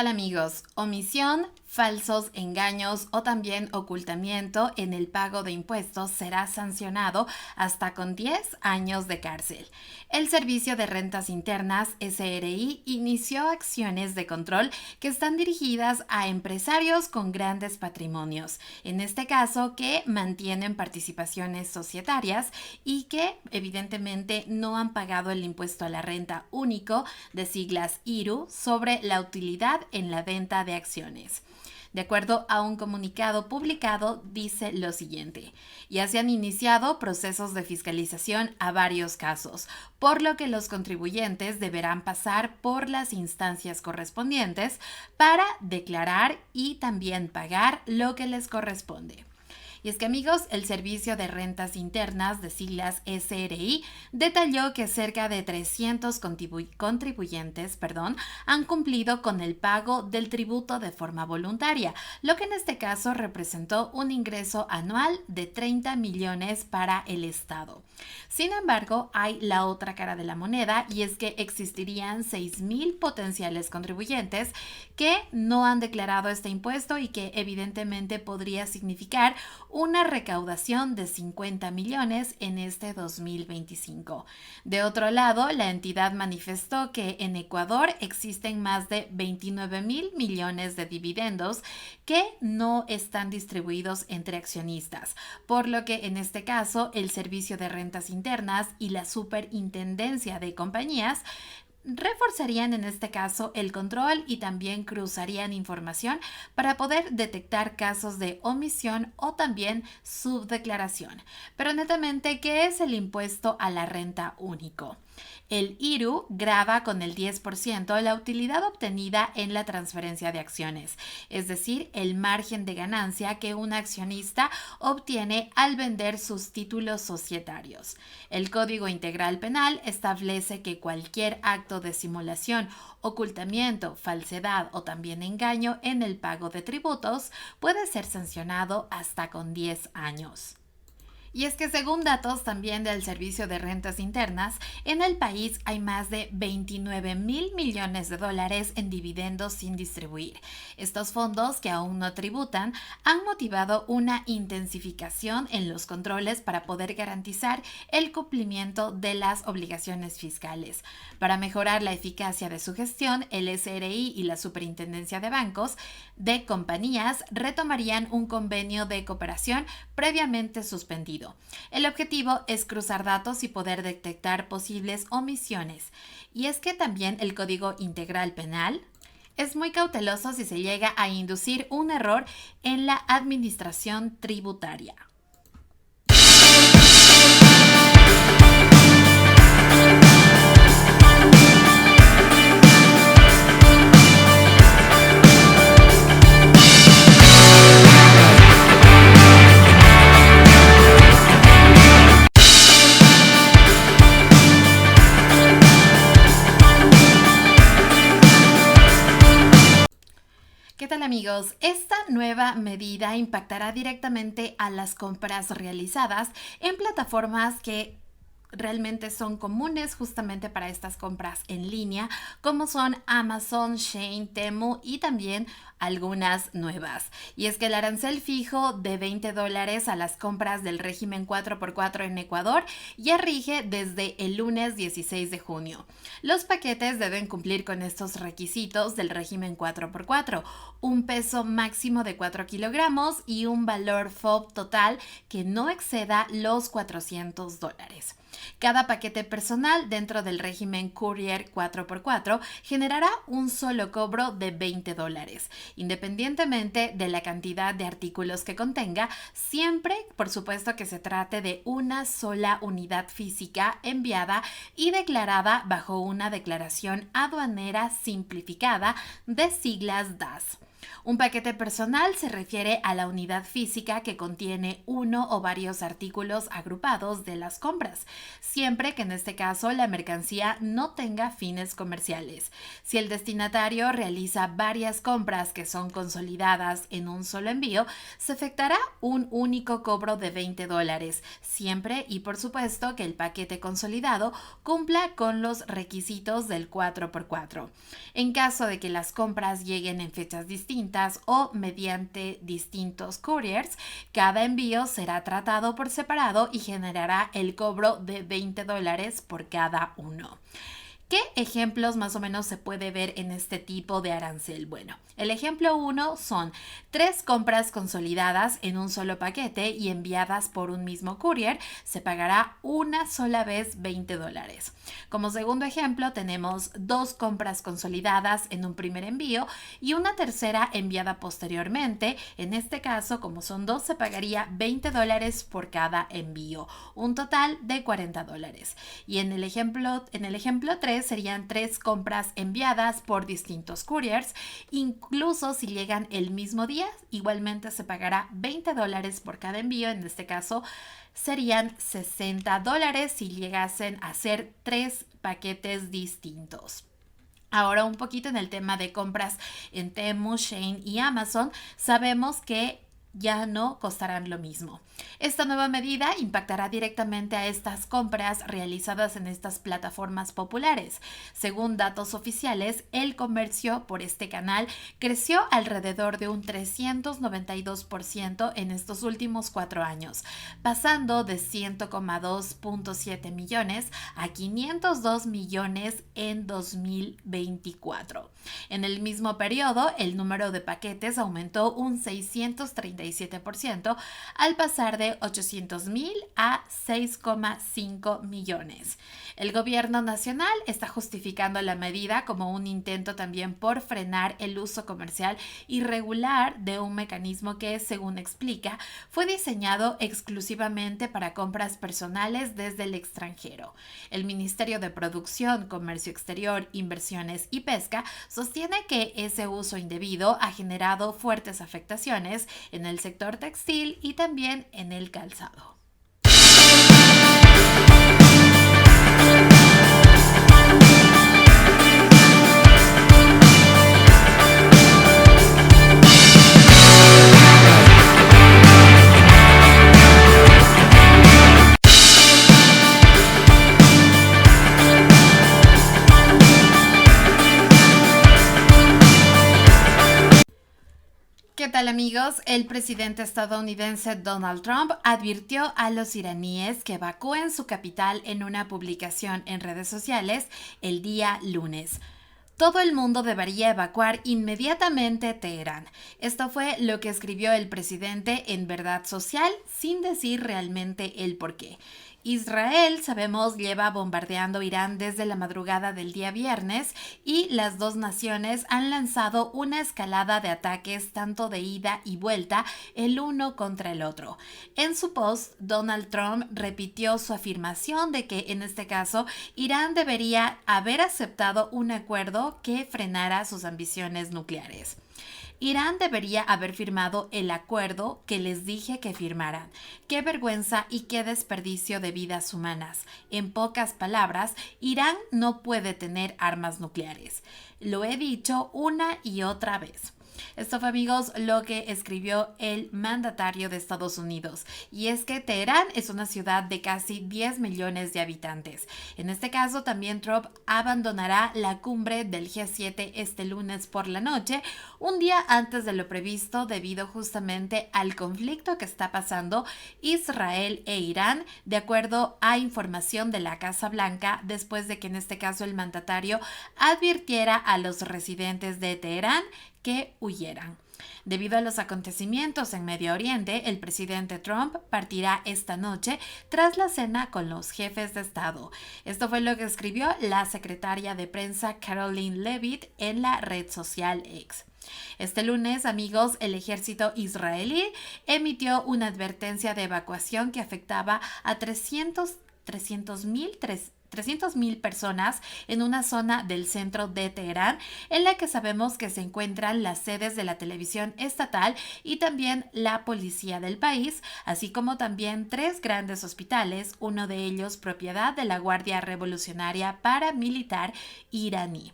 tal amigos? Omisión, falsos engaños o también ocultamiento en el pago de impuestos será sancionado hasta con 10 años de cárcel. El Servicio de Rentas Internas, SRI, inició acciones de control que están dirigidas a empresarios con grandes patrimonios, en este caso que mantienen participaciones societarias y que evidentemente no han pagado el impuesto a la renta único, de siglas IRU, sobre la utilidad en la venta de acciones. De acuerdo a un comunicado publicado, dice lo siguiente: ya se han iniciado procesos de fiscalización a varios casos, por lo que los contribuyentes deberán pasar por las instancias correspondientes para declarar y también pagar lo que les corresponde. Y es que amigos, el Servicio de Rentas Internas, de siglas SRI, detalló que cerca de 300 contribuyentes han cumplido con el pago del tributo de forma voluntaria, lo que en este caso representó un ingreso anual de 30 millones para el Estado. Sin embargo, hay la otra cara de la moneda, y es que existirían 6,000 potenciales contribuyentes que no han declarado este impuesto y que evidentemente podría significar una recaudación de 50 millones en este 2025. De otro lado, la entidad manifestó que en Ecuador existen más de 29,000 millones de dividendos que no están distribuidos entre accionistas, por lo que en este caso el Servicio de Rentas Internas y la Superintendencia de Compañías reforzarían en este caso el control y también cruzarían información para poder detectar casos de omisión o también subdeclaración. Pero netamente, ¿qué es el impuesto a la renta único? El IRU grava con el 10% la utilidad obtenida en la transferencia de acciones, es decir, el margen de ganancia que un accionista obtiene al vender sus títulos societarios. El Código Integral Penal establece que cualquier acto de simulación, ocultamiento, falsedad o también engaño en el pago de tributos puede ser sancionado hasta con 10 años. Y es que según datos también del Servicio de Rentas Internas, en el país hay más de 29,000 millones de dólares en dividendos sin distribuir. Estos fondos, que aún no tributan, han motivado una intensificación en los controles para poder garantizar el cumplimiento de las obligaciones fiscales. Para mejorar la eficacia de su gestión, el SRI y la Superintendencia de Bancos de Compañías retomarían un convenio de cooperación previamente suspendido. El objetivo es cruzar datos y poder detectar posibles omisiones. Y es que también el Código Integral Penal es muy cauteloso si se llega a inducir un error en la administración tributaria. ¿Qué tal amigos? Esta nueva medida impactará directamente a las compras realizadas en plataformas que realmente son comunes justamente para estas compras en línea, como son Amazon, Shein, Temu y también algunas nuevas. Y es que el arancel fijo de $20 a las compras del régimen 4x4 en Ecuador ya rige desde el lunes 16 de junio. Los paquetes deben cumplir con estos requisitos del régimen 4x4, un peso máximo de 4 kilogramos y un valor FOB total que no exceda los $400. Cada paquete personal dentro del régimen Courier 4x4 generará un solo cobro de $20, independientemente de la cantidad de artículos que contenga, siempre, por supuesto, que se trate de una sola unidad física enviada y declarada bajo una declaración aduanera simplificada de siglas DAS. Un paquete personal se refiere a la unidad física que contiene uno o varios artículos agrupados de las compras, siempre que en este caso la mercancía no tenga fines comerciales. Si el destinatario realiza varias compras que son consolidadas en un solo envío, se efectuará un único cobro de $20, siempre y por supuesto que el paquete consolidado cumpla con los requisitos del 4x4. En caso de que las compras lleguen en fechas distintas o mediante distintos couriers, cada envío será tratado por separado y generará el cobro de $20 por cada uno. ¿Qué ejemplos más o menos se puede ver en este tipo de arancel? Bueno, el ejemplo 1 son 3 compras consolidadas en un solo paquete y enviadas por un mismo courier. Se pagará una sola vez $20. Como segundo ejemplo tenemos 2 compras consolidadas en un primer envío y una tercera enviada posteriormente. En este caso, como son 2, se pagaría $20 por cada envío, un total de $40. Y en el ejemplo 3 serían 3 compras enviadas por distintos couriers. Incluso si llegan el mismo día, igualmente se pagará $20 por cada envío. En este caso serían $60 si llegasen a ser 3 paquetes distintos. Ahora un poquito en el tema de compras en Temu, Shein y Amazon, sabemos que ya no costarán lo mismo. Esta nueva medida impactará directamente a estas compras realizadas en estas plataformas populares. Según datos oficiales, el comercio por este canal creció alrededor de un 392% en estos últimos 4 años, pasando de 100,2.7 millones a 502 millones en 2024. En el mismo periodo, el número de paquetes aumentó un 637% al pasar de 800,000 a 6,5 millones. El gobierno nacional está justificando la medida como un intento también por frenar el uso comercial irregular de un mecanismo que, según explica, fue diseñado exclusivamente para compras personales desde el extranjero. El Ministerio de Producción, Comercio Exterior, Inversiones y Pesca sostiene que ese uso indebido ha generado fuertes afectaciones en el sector textil y también en el calzado. ¿Qué tal amigos? El presidente estadounidense Donald Trump advirtió a los iraníes que evacúen su capital en una publicación en redes sociales el día lunes. Todo el mundo debería evacuar inmediatamente Teherán. Esto fue lo que escribió el presidente en Verdad Social sin decir realmente el porqué. Israel, sabemos, lleva bombardeando Irán desde la madrugada del día viernes y las dos naciones han lanzado una escalada de ataques tanto de ida y vuelta el uno contra el otro. En su post, Donald Trump repitió su afirmación de que en este caso Irán debería haber aceptado un acuerdo que frenara sus ambiciones nucleares. Irán debería haber firmado el acuerdo que les dije que firmaran. ¡Qué vergüenza y qué desperdicio de vidas humanas! En pocas palabras, Irán no puede tener armas nucleares. Lo he dicho una y otra vez. Esto fue, amigos, lo que escribió el mandatario de Estados Unidos. Y es que Teherán es una ciudad de casi 10 millones de habitantes. En este caso, también Trump abandonará la cumbre del G7 este lunes por la noche, un día antes de lo previsto debido justamente al conflicto que está pasando Israel e Irán, de acuerdo a información de la Casa Blanca, después de que en este caso el mandatario advirtiera a los residentes de Teherán que huyeran. Debido a los acontecimientos en Medio Oriente, el presidente Trump partirá esta noche tras la cena con los jefes de Estado. Esto fue lo que escribió la secretaria de prensa Caroline Leavitt en la red social X. Este lunes, amigos, el ejército israelí emitió una advertencia de evacuación que afectaba a 300 300,000 personas en una zona del centro de Teherán, en la que sabemos que se encuentran las sedes de la televisión estatal y también la policía del país, así como también 3 grandes hospitales, uno de ellos propiedad de la Guardia Revolucionaria Paramilitar iraní.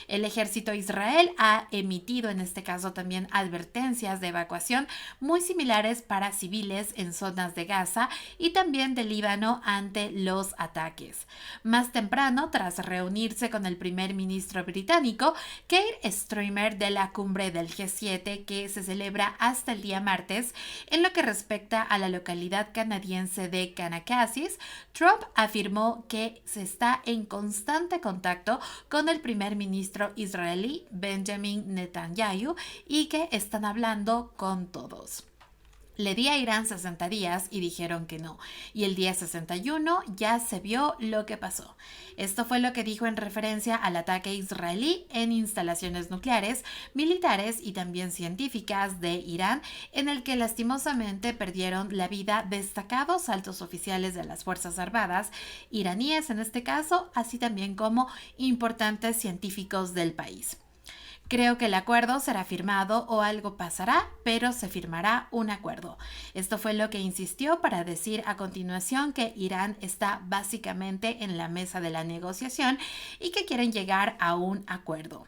El ejército Israel ha emitido en este caso también advertencias de evacuación muy similares para civiles en zonas de Gaza y también de Líbano ante los ataques. Más temprano, tras reunirse con el primer ministro británico, Keir Starmer, de la cumbre del G7 que se celebra hasta el día martes, en lo que respecta a la localidad canadiense de Kanakasis, Trump afirmó que se está en constante contacto con el primer ministro israelí Benjamin Netanyahu y que están hablando con todos. Le di a Irán 60 días y dijeron que no. Y el día 61 ya se vio lo que pasó. Esto fue lo que dijo en referencia al ataque israelí en instalaciones nucleares, militares y también científicas de Irán, en el que lastimosamente perdieron la vida destacados altos oficiales de las Fuerzas Armadas iraníes en este caso, así también como importantes científicos del país. Creo que el acuerdo será firmado o algo pasará, pero se firmará un acuerdo. Esto fue lo que insistió para decir a continuación que Irán está básicamente en la mesa de la negociación y que quieren llegar a un acuerdo.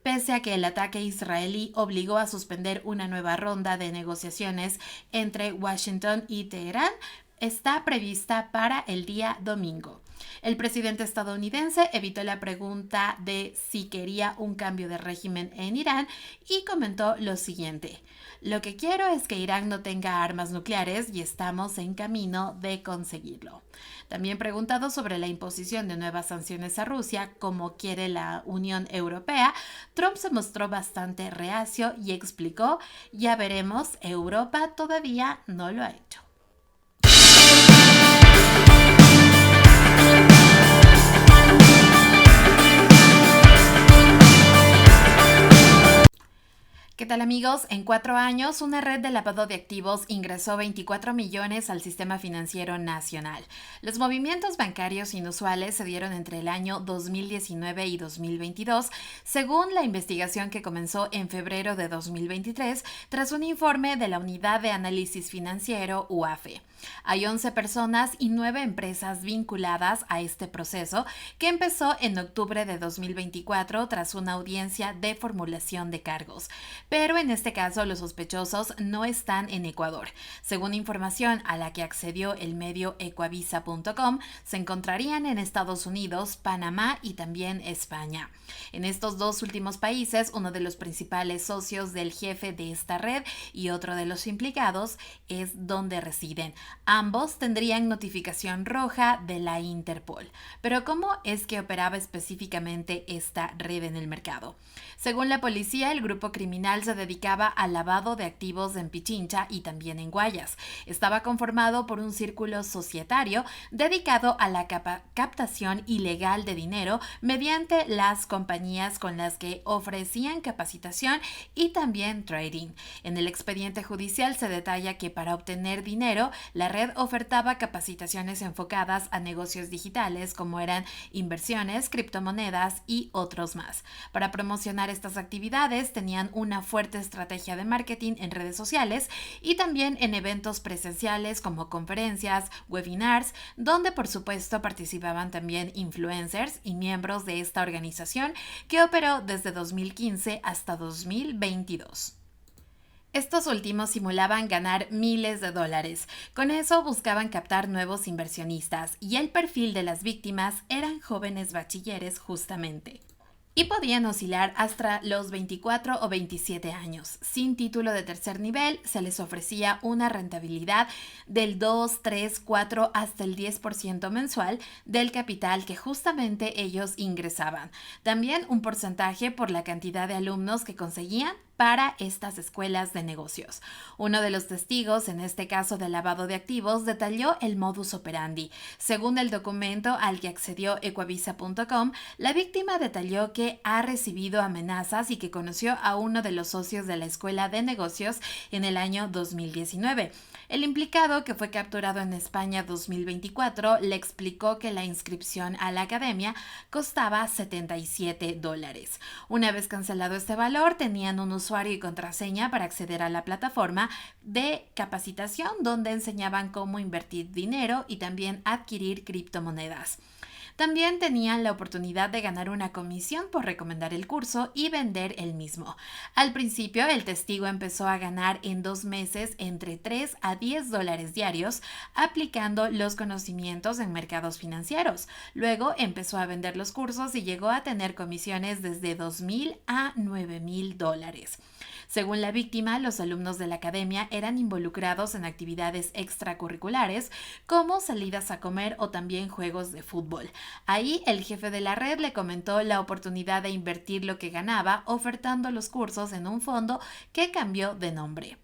Pese a que el ataque israelí obligó a suspender una nueva ronda de negociaciones entre Washington y Teherán, está prevista para el día domingo. El presidente estadounidense evitó la pregunta de si quería un cambio de régimen en Irán y comentó lo siguiente: lo que quiero es que Irán no tenga armas nucleares y estamos en camino de conseguirlo. También preguntado sobre la imposición de nuevas sanciones a Rusia, como quiere la Unión Europea, Trump se mostró bastante reacio y explicó: ya veremos, Europa todavía no lo ha hecho. ¿Qué tal, amigos? En 4 años, una red de lavado de activos ingresó 24 millones al sistema financiero nacional. Los movimientos bancarios inusuales se dieron entre el año 2019 y 2022, según la investigación que comenzó en febrero de 2023, tras un informe de la Unidad de Análisis Financiero, UAFE. Hay 11 personas y 9 empresas vinculadas a este proceso, que empezó en octubre de 2024 tras una audiencia de formulación de cargos. Pero en este caso los sospechosos no están en Ecuador. Según información a la que accedió el medio ecuavisa.com, se encontrarían en Estados Unidos, Panamá y también España. En estos 2 últimos países, uno de los principales socios del jefe de esta red y otro de los implicados es donde residen. Ambos tendrían notificación roja de la Interpol. Pero ¿cómo es que operaba específicamente esta red en el mercado? Según la policía, el grupo criminal se dedicaba al lavado de activos en Pichincha y también en Guayas. Estaba conformado por un círculo societario dedicado a la captación ilegal de dinero mediante las compañías con las que ofrecían capacitación y también trading. En el expediente judicial se detalla que para obtener dinero, la red ofertaba capacitaciones enfocadas a negocios digitales como eran inversiones, criptomonedas y otros más. Para promocionar estas actividades tenían una fuerte estrategia de marketing en redes sociales y también en eventos presenciales como conferencias, webinars, donde por supuesto participaban también influencers y miembros de esta organización que operó desde 2015 hasta 2022. Estos últimos simulaban ganar miles de dólares. Con eso buscaban captar nuevos inversionistas y el perfil de las víctimas eran jóvenes bachilleres justamente. Y podían oscilar hasta los 24 o 27 años. Sin título de tercer nivel, se les ofrecía una rentabilidad del 2, 3, 4 hasta el 10% mensual del capital que justamente ellos ingresaban. También un porcentaje por la cantidad de alumnos que conseguían para estas escuelas de negocios. Uno de los testigos, en este caso de lavado de activos, detalló el modus operandi. Según el documento al que accedió Ecuavisa.com, la víctima detalló que ha recibido amenazas y que conoció a uno de los socios de la escuela de negocios en el año 2019. El implicado, que fue capturado en España 2024, le explicó que la inscripción a la academia costaba $77. Una vez cancelado este valor, tenían un usuario y contraseña para acceder a la plataforma de capacitación donde enseñaban cómo invertir dinero y también adquirir criptomonedas. También tenían la oportunidad de ganar una comisión por recomendar el curso y vender el mismo. Al principio, el testigo empezó a ganar en 2 meses entre $3 a $10 diarios, aplicando los conocimientos en mercados financieros. Luego empezó a vender los cursos y llegó a tener comisiones desde $2,000 a $9,000. Según la víctima, los alumnos de la academia eran involucrados en actividades extracurriculares como salidas a comer o también juegos de fútbol. Ahí el jefe de la red le comentó la oportunidad de invertir lo que ganaba ofertando los cursos en un fondo que cambió de nombre.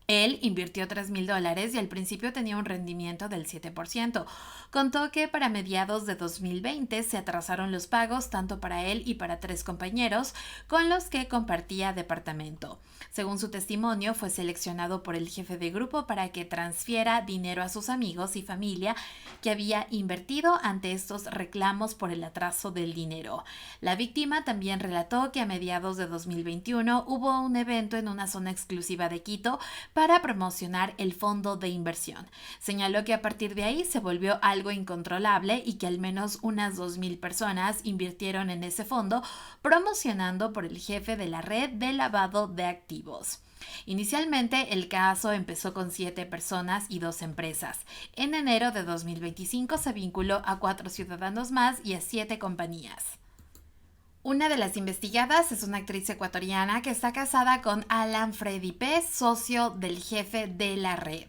Él invirtió $3,000 y al principio tenía un rendimiento del 7%. Contó que para mediados de 2020 se atrasaron los pagos tanto para él y para 3 compañeros con los que compartía departamento. Según su testimonio, fue seleccionado por el jefe de grupo para que transfiera dinero a sus amigos y familia que había invertido ante estos reclamos por el atraso del dinero. La víctima también relató que a mediados de 2021 hubo un evento en una zona exclusiva de Quito para promocionar el fondo de inversión. Señaló que a partir de ahí se volvió algo incontrolable y que al menos unas 2,000 personas invirtieron en ese fondo, promocionando por el jefe de la red de lavado de activos. Inicialmente, el caso empezó con 7 personas y 2 empresas. En enero de 2025 se vinculó a 4 ciudadanos más y a 7 compañías. Una de las investigadas es una actriz ecuatoriana que está casada con Alan Freddy P., socio del jefe de la red,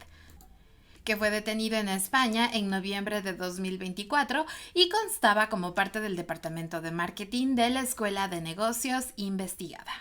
que fue detenido en España en noviembre de 2024 y constaba como parte del departamento de marketing de la Escuela de Negocios investigada.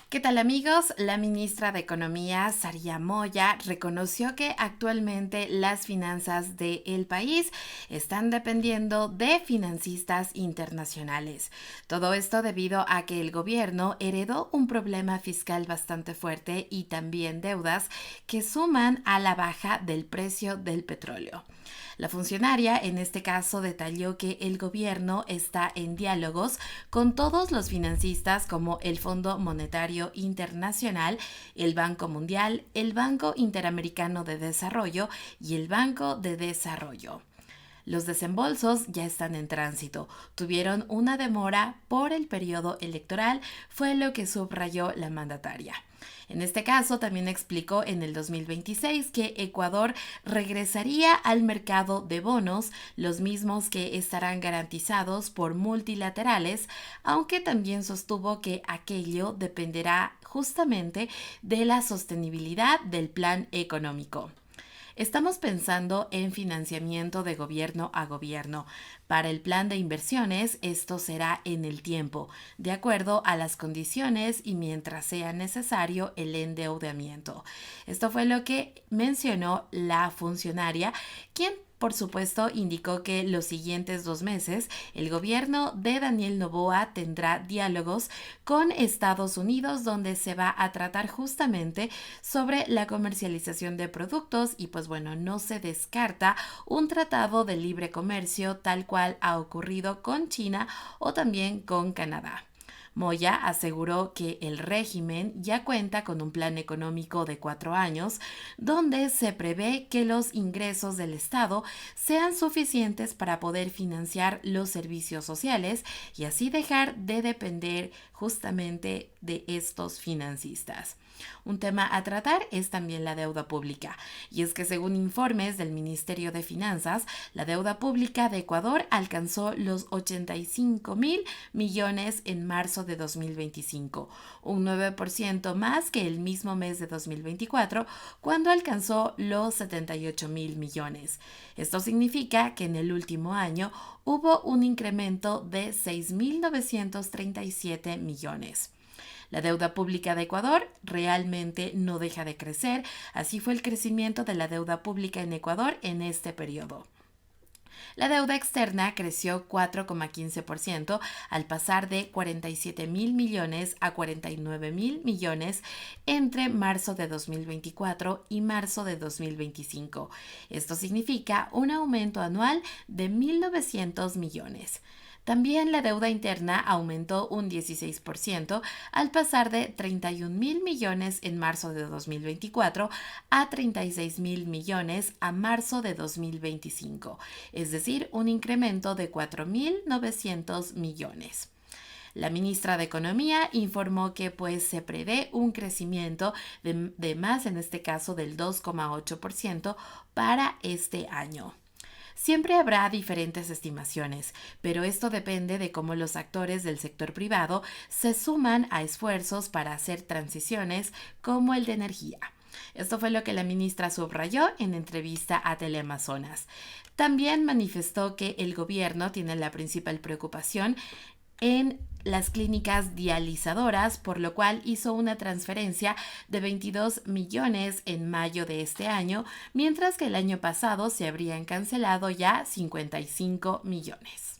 ¿Qué tal, amigos? La ministra de Economía, Saría Moya, reconoció que actualmente las finanzas del país están dependiendo de financistas internacionales. Todo esto debido a que el gobierno heredó un problema fiscal bastante fuerte y también deudas que suman a la baja del precio del petróleo. La funcionaria en este caso detalló que el gobierno está en diálogos con todos los financistas como el Fondo Monetario Internacional, el Banco Mundial, el Banco Interamericano de Desarrollo y el Banco de Desarrollo. Los desembolsos ya están en tránsito. Tuvieron una demora por el periodo electoral, fue lo que subrayó la mandataria. En este caso, también explicó en el 2026 que Ecuador regresaría al mercado de bonos, los mismos que estarán garantizados por multilaterales, aunque también sostuvo que aquello dependerá justamente de la sostenibilidad del plan económico. Estamos pensando en financiamiento de gobierno a gobierno. Para el plan de inversiones, esto será en el tiempo, de acuerdo a las condiciones y mientras sea necesario el endeudamiento. Esto fue lo que mencionó la funcionaria, quien por supuesto, indicó que los siguientes 2 meses el gobierno de Daniel Noboa tendrá diálogos con Estados Unidos donde se va a tratar justamente sobre la comercialización de productos y pues bueno, no se descarta un tratado de libre comercio tal cual ha ocurrido con China o también con Canadá. Moya aseguró que el régimen ya cuenta con un plan económico de 4 años donde se prevé que los ingresos del Estado sean suficientes para poder financiar los servicios sociales y así dejar de depender justamente de estos financistas. Un tema a tratar es también la deuda pública, y es que según informes del Ministerio de Finanzas, la deuda pública de Ecuador alcanzó los 85.000 millones en marzo de 2025, un 9% más que el mismo mes de 2024, cuando alcanzó los 78.000 millones. Esto significa que en el último año hubo un incremento de 6.937 millones. La deuda pública de Ecuador realmente no deja de crecer, así fue el crecimiento de la deuda pública en Ecuador en este periodo. La deuda externa creció 4,15% al pasar de 47.000 millones a 49.000 millones entre marzo de 2024 y marzo de 2025. Esto significa un aumento anual de 1.900 millones. También la deuda interna aumentó un 16% al pasar de 31.000 millones en marzo de 2024 a 36.000 millones a marzo de 2025, es decir, un incremento de 4.900 millones. La ministra de Economía informó que se prevé un crecimiento de más, en este caso del 2,8% para este año. Siempre habrá diferentes estimaciones, pero esto depende de cómo los actores del sector privado se suman a esfuerzos para hacer transiciones como el de energía. Esto fue lo que la ministra subrayó en entrevista a Teleamazonas. También manifestó que el gobierno tiene la principal preocupación en las clínicas dializadoras, por lo cual hizo una transferencia de 22 millones en mayo de este año, mientras que el año pasado se habrían cancelado ya 55 millones.